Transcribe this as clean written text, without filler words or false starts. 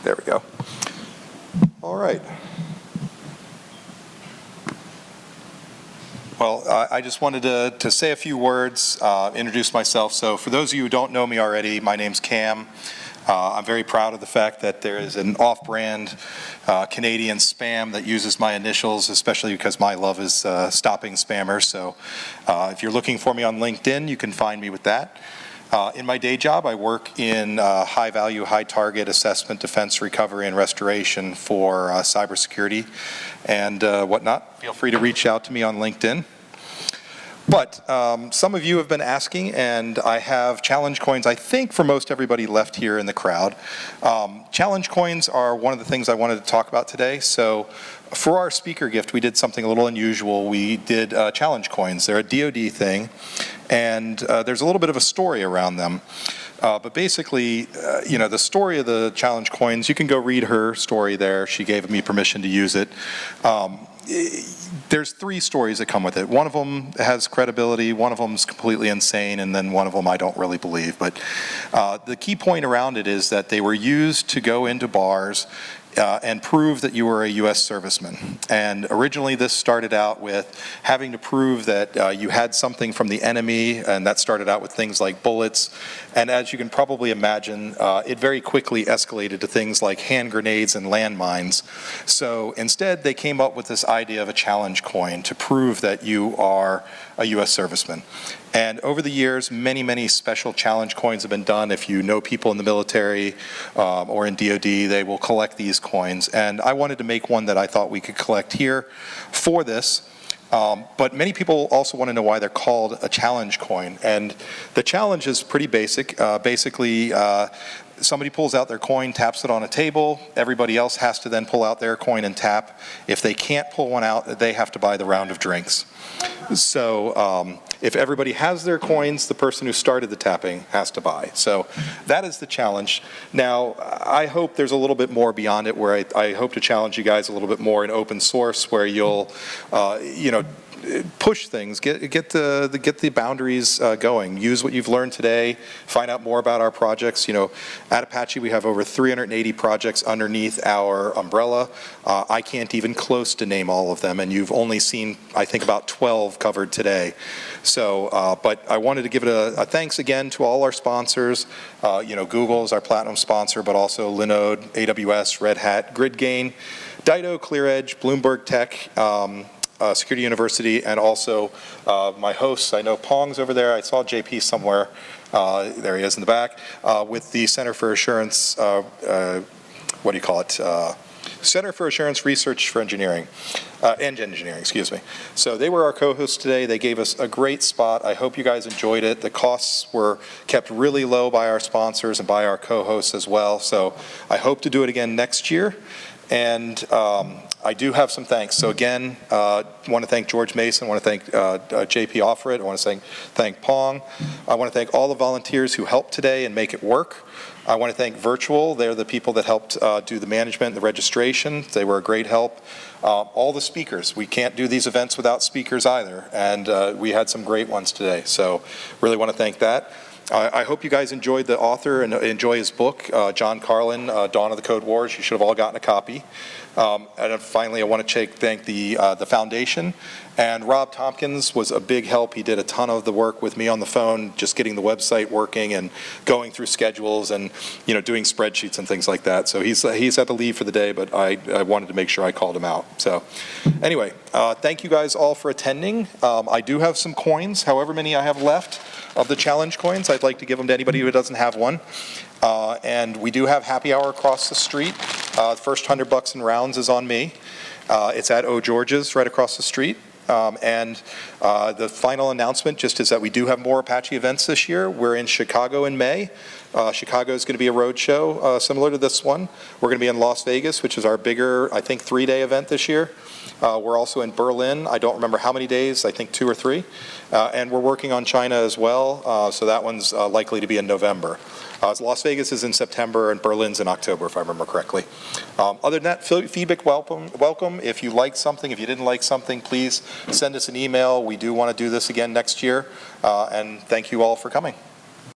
There we go. All right. Well, I just wanted to say a few words, introduce myself. So for those of you who don't know me already, my name's Cam. I'm very proud of the fact that there is an off-brand Canadian spam that uses my initials, especially because my love is stopping spammers. So if you're looking for me on LinkedIn, you can find me with that. In my day job, I work in high-value, high-target assessment, defense, recovery, and restoration for cybersecurity and whatnot. Feel free to reach out to me on LinkedIn. But some of you have been asking, and I have challenge coins, I think, for most everybody left here in the crowd. Challenge coins are one of the things I wanted to talk about today. So for our speaker gift, we did something a little unusual. We did challenge coins. They're a DoD thing, and there's a little bit of a story around them. But basically, the story of the challenge coins, you can go read her story there. She gave me permission to use it. There's three stories that come with it. One of them has credibility, one of them is completely insane, and then one of them I don't really believe. But the key point around it is that they were used to go into bars and prove that you were a U.S. serviceman. And originally this started out with having to prove that you had something from the enemy, and that started out with things like bullets. And as you can probably imagine, it very quickly escalated to things like hand grenades and landmines. So instead they came up with this idea of a challenge coin to prove that you are a U.S. serviceman. And over the years, many, many special challenge coins have been done. If you know people in the military or in DoD, they will collect these coins. And I wanted to make one that I thought we could collect here for this. But many people also want to know why they're called a challenge coin. And the challenge is pretty basic. Basically, somebody pulls out their coin, taps it on a table. Everybody else has to then pull out their coin and tap. If they can't pull one out, they have to buy the round of drinks. So if everybody has their coins, the person who started the tapping has to buy. So that is the challenge. Now, I hope there's a little bit more beyond it, where I hope to challenge you guys a little bit more in open source, where you'll, push things, get the boundaries going. Use what you've learned today. Find out more about our projects. At Apache we have over 380 projects underneath our umbrella. I can't even close to name all of them, and you've only seen, I think, about 12 covered today. So, but I wanted to give it a thanks again to all our sponsors. Google is our platinum sponsor, but also Linode, AWS, Red Hat, GridGain, Dido, ClearEdge, Bloomberg Tech, Security University, and also my hosts. I know Pong's over there. I saw JP somewhere. There he is in the back. With the Center for Assurance, what do you call it? Center for Assurance Research for Engineering, Engineering, excuse me. So they were our co-hosts today. They gave us a great spot. I hope you guys enjoyed it. The costs were kept really low by our sponsors and by our co-hosts as well. So I hope to do it again next year. And I do have some thanks. So again, I want to thank George Mason. I want to thank JP Offred. I want to thank Pong. I want to thank all the volunteers who helped today and make it work. I want to thank Virtual. They're the people that helped do the management and the registration. They were a great help. All the speakers. We can't do these events without speakers either. And we had some great ones today. So really want to thank that. I hope you guys enjoyed the author and enjoy his book, John Carlin, Dawn of the Code Wars. You should have all gotten a copy. And finally, I want to thank the foundation. And Rob Tompkins was a big help. He did a ton of the work with me on the phone, just getting the website working and going through schedules and doing spreadsheets and things like that. So he's had to leave for the day, but I wanted to make sure I called him out. So anyway, thank you guys all for attending. I do have some coins, however many I have left of the challenge coins. I'd like to give them to anybody who doesn't have one. And we do have happy hour across the street. The first $100 in rounds is on me. It's at O'George's right across the street. And the final announcement just is that we do have more Apache events this year. We're in Chicago in May. Chicago is going to be a road show similar to this one. We're going to be in Las Vegas, which is our bigger, I think, 3-day event this year. We're also in Berlin. I don't remember how many days, I think 2 or 3. And we're working on China as well, so that one's likely to be in November. Las Vegas is in September and Berlin's in October, if I remember correctly. Other than that, feedback welcome. If you liked something, if you didn't like something, please send us an email. We do want to do this again next year. And thank you all for coming.